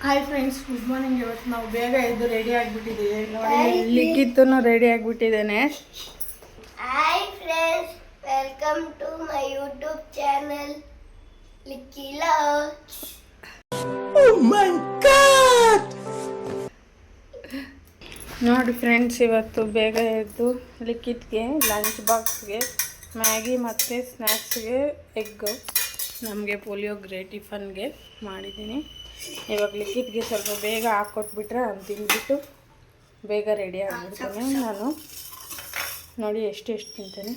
Hi friends, good morning. ಇವತ್ತು ನಾವು ಬೇಗ ಎದ್ದು ರೆಡಿ ಆಗಿಬಿಟ್ಟಿದ್ದೀವಿ. ನೋಡಿ, ಲಿಖಿತೂ ರೆಡಿ ಆಗಿಬಿಟ್ಟಿದ್ದೇನೆ. Hi friends, welcome to my YouTube channel Likki logs. Oh my god! ನೋಡಿ ಫ್ರೆಂಡ್ಸ್, ಇವತ್ತು ಬೇಗ ಎದ್ದು ಲಿಖಿತ್ಗೆ ಲಂಚ್ ಬಾಕ್ಸ್ಗೆ ಮ್ಯಾಗಿ ಮತ್ತು ಸ್ನ್ಯಾಕ್ಸ್ಗೆ ಎಗ್ಗು, ನಮಗೆ ಪುಳಿಯೋಗರೆ ಟಿಫನ್ಗೆ ಮಾಡಿದ್ದೀನಿ. ಇವಾಗ ಲಿಖಿತ್ಗೆ ಸ್ವಲ್ಪ ಬೇಗ ಹಾಕ್ಕೊಟ್ಬಿಟ್ರೆ ಅವ್ನು ತಿಂದ್ಬಿಟ್ಟು ಬೇಗ ರೆಡಿ ಆಗಿಬಿಡ್ತಾನೆ. ನಾನು ನೋಡಿ ಎಷ್ಟು ತಿಂತಾನೆ.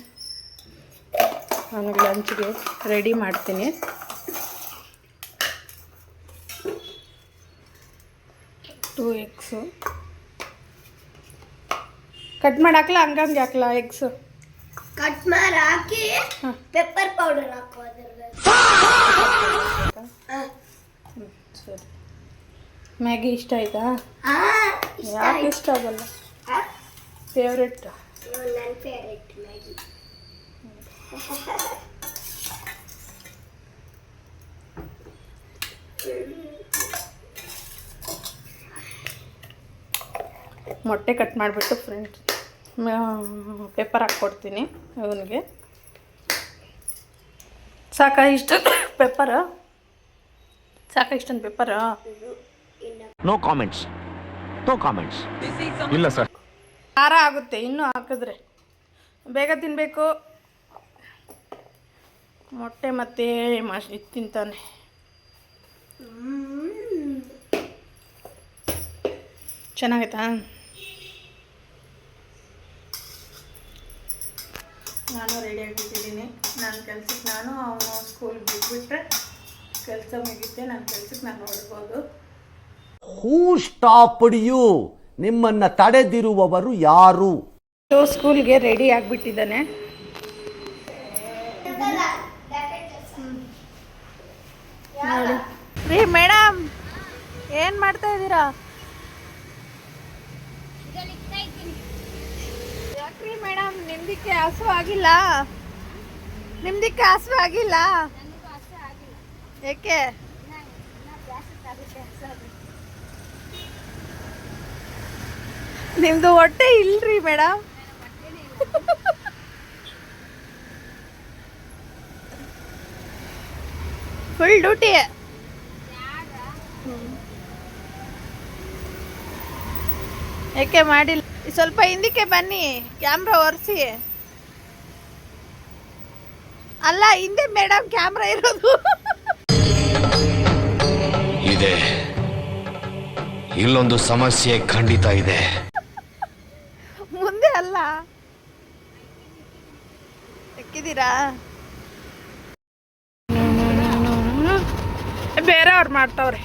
ಅವನಿಗೆ ಲಂಚ್ಗೆ ರೆಡಿ ಮಾಡ್ತೀನಿ. ಟೂ ಎಗ್ಸು ಕಟ್ ಮಾಡಿ ಹಾಕ್ಲಾ, ಹಂಗಂಗೆ ಹಾಕ್ಲಾ ಎಗ್ಸು ಕಟ್ ಮಾಡಿ ಹಾಕಿ ಪೆಪ್ಪರ್ ಪೌಡರ್ ಹಾಕೋ. ಸರಿ. ಮ್ಯಾಗಿ ಇಷ್ಟ ಆಯ್ತಾ? ಯಾಕೆ ಇಷ್ಟ ಆಗಲ್ಲ? ಫೇವ್ರೆಟ್. ನನ್ನ ಫೇವ್ರೆಟ್ ಮ್ಯಾಗಿ. ಮೊಟ್ಟೆ ಕಟ್ ಮಾಡಿಬಿಟ್ಟು ಫ್ರೆಂಡ್ಸ್ ಪೆಪ್ಪರ್ ಹಾಕ್ಕೊಡ್ತೀನಿ ಇವನಿಗೆ. ಸಾಕಾ ಇಷ್ಟು ಪೆಪ್ಪರ್? ಸಾಕಾ ಇಷ್ಟೊಂದು pepper? No comments, no comments. ಇಲ್ಲ ಸರ್, ಖಾರ ಆಗುತ್ತೆ ಇನ್ನೂ ಹಾಕಿದ್ರೆ. ಬೇಗ ತಿನ್ನಬೇಕು. ಮೊಟ್ಟೆ ಮತ್ತು ಇದು ತಿಂತಾನೆ. ಚೆನ್ನಾಗೈತಾ? ನಾನು ರೆಡಿ ಆಗಿಬಿಟ್ಟಿದ್ದೀನಿ. ನನ್ನ ಕೆಲ್ಸಕ್ಕೆ ಅವನು ಸ್ಕೂಲ್ಗೆ ಬಿಟ್ಬಿಟ್ರೆ ಕೆಲಸ ಮುಗಿತೆ. ನನ್ನ ಕೆಲ್ಸಕ್ಕೆ ನಾನು ನೋಡ್ಬೋದು. ಹೂ ಸ್ಟಾಪ್ಡ್ ಯು? ನಿಮ್ಮನ್ನು ತಡೆದಿರುವವರು ಯಾರು? ಸ್ಕೂಲ್ಗೆ ರೆಡಿ ಆಗಿಬಿಟ್ಟಿದ್ದಾನೆ. ನೋಡಿ ರೀ ಮೇಡಮ್, ಏನು ಮಾಡ್ತಾ ಇದ್ದೀರಾ? ಯಾಕ್ರಿ ಮೇಡಮ್, ನಿಮ್ದಕ್ಕೆ ಹಸು ಆಗಿಲ್ಲ? ನಿಮ್ದಕ್ಕೆ ಹಸು ಆಗಿಲ್ಲ? ಏಕೆ? ನಿಮ್ದು ಹೊಟ್ಟೆ ಇಲ್ರಿ ಮೇಡಮ್. Full duty. ಏಕೆ ಮಾಡಿಲ್ಲ? ಸ್ವಲ್ಪ ಹಿಂದಕ್ಕೆ ಬನ್ನಿ, ಕ್ಯಾಮ್ರಾ ಒರೆಸಿ. ಅಲ್ಲ, ಹಿಂದೆ ಮೇಡಮ್ ಕ್ಯಾಮ್ರಾ ಇರೋದು. ಇದೆ, ಇಲ್ಲೊಂದು ಸಮಸ್ಯೆ ಖಂಡಿತ ಇದೆ. ಮುಂದೆ ಅಲ್ಲ, ಎಕ್ಕಿದ್ದೀರಾ? ಬೇರೆಯವ್ರು ಮಾಡ್ತಾವ್ರೆ.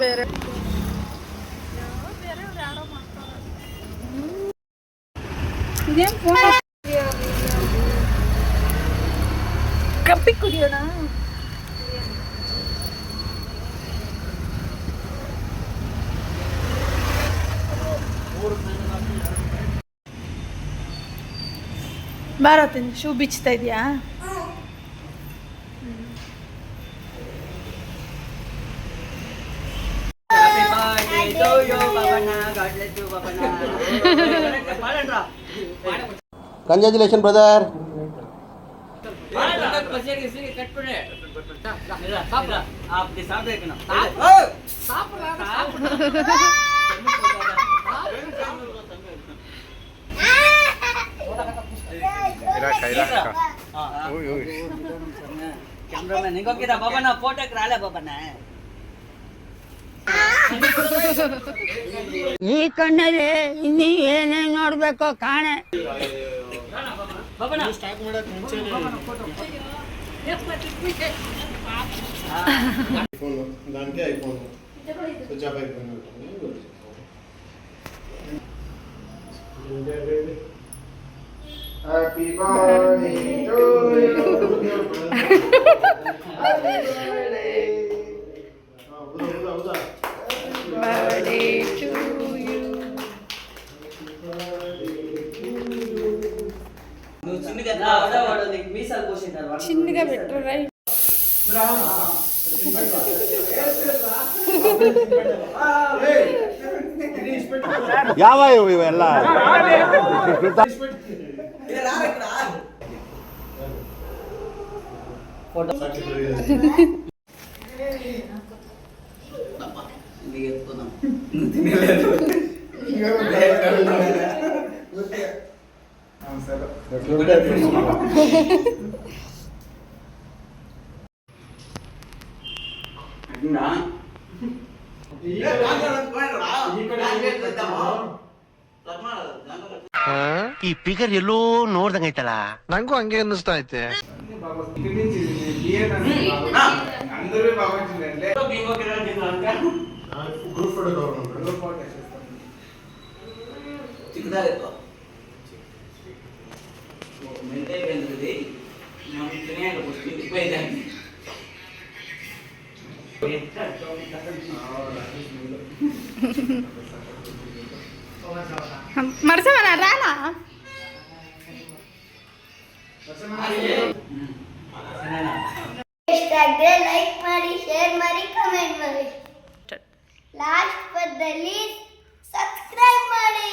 ಬೇರೆ ಯಾರೋ ಮಾಡ್ತಾವ್ರೆ. ಇದೇನು ಫೋನ್? ಕಪ್ಪಿ ಕುಡಿಯೋಣ. ಬಾರತ್ತೀನಿ. ಶೂ ಬಿಚ್ತಾ ಇದೆಯಾ? Congratulation brother. ಕ್ಯಾಮ್ರಾಮನ್ ಹಿಂಗೋಗಿದ ಬಾಬನ ಫೋಟೋಕ್ಕೆ ರಾಳೆ ಬಾಬನ. ಈ ಕಣ್ಣಲ್ಲಿ ಇನ್ನೀ ಏನೇನು ನೋಡ್ಬೇಕೋ ಕಾಣೆ. Happy birthday to you. Happy birthday. Birthday to you. నువ్వు చిన్నగా మీసాలు పోసింటారు. చిన్నగా పెట్టు రైట్. ಯಾವ ಇವೆಲ್ಲ ಈ ಫಿಗರ್ ಎಲ್ಲೋ ನೋಡ್ದಂಗೈತಲ್ಲ ನಂಗೂ ಹಂಗೆ ಅನ್ನಿಸ್ತಾ ಐತೆ ಚಿಕ್ಕದಾಗಿತ್ತು ಮೆಂತೆ ಬೆಂದಿದೆ ನಾವು ಚೆನ್ನಾಗಿ ಬೈದೆ ಮರ್ಸವನ ರಾಣ ಇಷ್ಟ ಆಗಿದ್ರೆ ಲೈಕ್ ಮಾಡಿ, ಶೇರ್ ಮಾಡಿ, ಕಮೆಂಟ್ ಮಾಡಿ. ಲಾಸ್ಟ್ ಪದದಲ್ಲಿ ಸಬ್ಸ್ಕ್ರೈಬ್ ಮಾಡಿ.